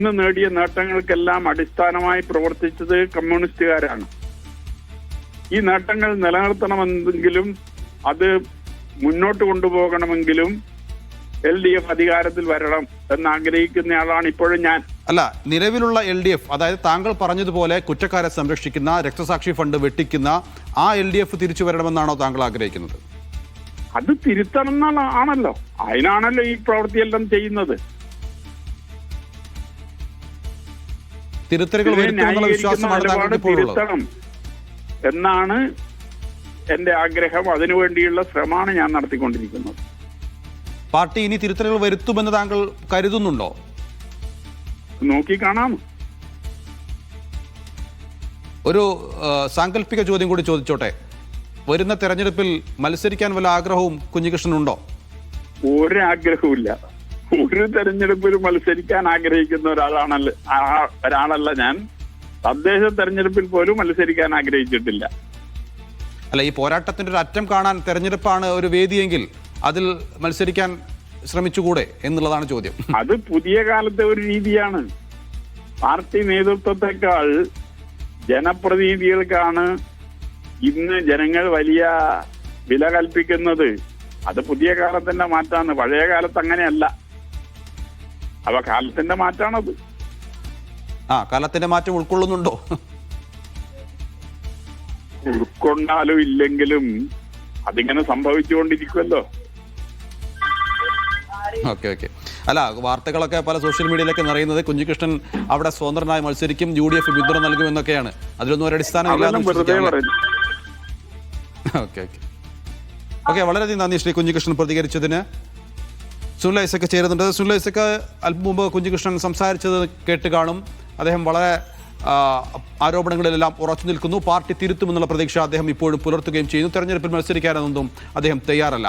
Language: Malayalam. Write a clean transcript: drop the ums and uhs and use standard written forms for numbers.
ഇന്ന് നേടിയ നേട്ടങ്ങൾക്കെല്ലാം അടിസ്ഥാനമായി പ്രവർത്തിച്ചത് കമ്മ്യൂണിസ്റ്റുകാരാണ്. ഈ നേട്ടങ്ങൾ നിലനിർത്തണമെന്നെങ്കിലും അത് മുന്നോട്ട് കൊണ്ടുപോകണമെങ്കിലും LDF അധികാരത്തിൽ വരണം എന്നാഗ്രഹിക്കുന്നയാളാണ് ഇപ്പോഴും ഞാൻ. അല്ല, നിലവിലുള്ള LDF, അതായത് താങ്കൾ പറഞ്ഞതുപോലെ കുറ്റക്കാരെ സംരക്ഷിക്കുന്ന, രക്തസാക്ഷി ഫണ്ട് വെട്ടിക്കുന്ന ആ LDF തിരിച്ചു വരണമെന്നാണോ താങ്കൾ ആഗ്രഹിക്കുന്നത്? അത് തിരുത്തണം എന്നാണല്ലോ, അതിനാണല്ലോ ഈ പ്രവൃത്തിയെല്ലാം ചെയ്യുന്നത്. തിരുത്തലുകൾ വരുത്തുമെന്നുള്ള വിശ്വാസമാണ് താങ്കൾക്ക് ഇപ്പോഴുള്ളത്? തിരുത്തണം എന്നാണ് എന്റെ ആഗ്രഹം. അതിനുവേണ്ടിയുള്ള ശ്രമമാണ് ഞാൻ നടത്തിക്കൊണ്ടിരിക്കുന്നത്. പാർട്ടി ഇനി തിരുത്തലുകൾ വരുത്തുമെന്ന് താങ്കൾ കരുതുന്നുണ്ടോ? നോക്കി കാണാം. ഒരു സാങ്കല്പിക ചോദ്യം കൂടി ചോദിച്ചോട്ടെ. വരുന്ന തെരഞ്ഞെടുപ്പിൽ മത്സരിക്കാൻ വല്ല ആഗ്രഹവും കുഞ്ഞികൃഷ്ണനുണ്ടോ? ഒരാഗ്രഹവുമില്ല. ഒരു തെരഞ്ഞെടുപ്പിൽ മത്സരിക്കാൻ ആഗ്രഹിക്കുന്ന ഒരാളല്ല ഞാൻ. തദ്ദേശ തെരഞ്ഞെടുപ്പിൽ പോലും മത്സരിക്കാൻ ആഗ്രഹിച്ചിട്ടില്ല. അല്ല, ഈ പോരാട്ടത്തിന്റെ ഒരു അറ്റം കാണാൻ തെരഞ്ഞെടുപ്പാണ് ഒരു വേദിയെങ്കിൽ അതിൽ മത്സരിക്കാൻ ശ്രമിച്ചുകൂടെ എന്നുള്ളതാണ് ചോദ്യം. അത് പുതിയ കാലത്തെ ഒരു രീതിയാണ്. പാർട്ടി നേതൃത്വത്തെക്കാൾ ജനപ്രതിനിധികൾക്കാണ് ഇന്ന് ജനങ്ങൾ വലിയ വില കൽപ്പിക്കുന്നത്. അത് പുതിയ കാലത്തിന്റെ മാറ്റാണ്. പഴയ കാലത്ത് അങ്ങനെയല്ല. അവ കാലത്തിന്റെ മാറ്റാണത്. കാലത്തിന്റെ മാറ്റം ഉൾക്കൊള്ളുന്നുണ്ടോ? ഉൾക്കൊണ്ടാലും ഇല്ലെങ്കിലും അതിങ്ങനെ സംഭവിച്ചുകൊണ്ടിരിക്കുമല്ലോ. ഓക്കെ. അല്ല, വാർത്തകളൊക്കെ പല സോഷ്യൽ മീഡിയയിലൊക്കെ നിറയുന്നത് കുഞ്ഞികൃഷ്ണൻ അവിടെ സ്വതന്ത്രനായി മത്സരിക്കും, UDF പിന്തുണ നൽകുമെന്നൊക്കെയാണ്. അതിലൊന്നും ഒരു അടിസ്ഥാനമില്ല. ഓക്കെ, വളരെയധികം നന്ദി ശ്രീ കുഞ്ഞികൃഷ്ണൻ പ്രതികരിച്ചതിന്. സുനിൽ ഐസക് ചേരുന്നുണ്ട്. സുനിൽ ഐസക്, അല്പം മുമ്പ് കുഞ്ഞികൃഷ്ണൻ സംസാരിച്ചത് കേട്ട് കാണും. അദ്ദേഹം വളരെ ആരോപണങ്ങളിലെല്ലാം ഉറച്ചു നിൽക്കുന്നു. പാർട്ടി തിരുത്തുമെന്നുള്ള പ്രതീക്ഷ അദ്ദേഹം ഇപ്പോഴും പുലർത്തുകയും ചെയ്യുന്നു. തെരഞ്ഞെടുപ്പിൽ മത്സരിക്കാനൊന്നും അദ്ദേഹം തയ്യാറല്ല.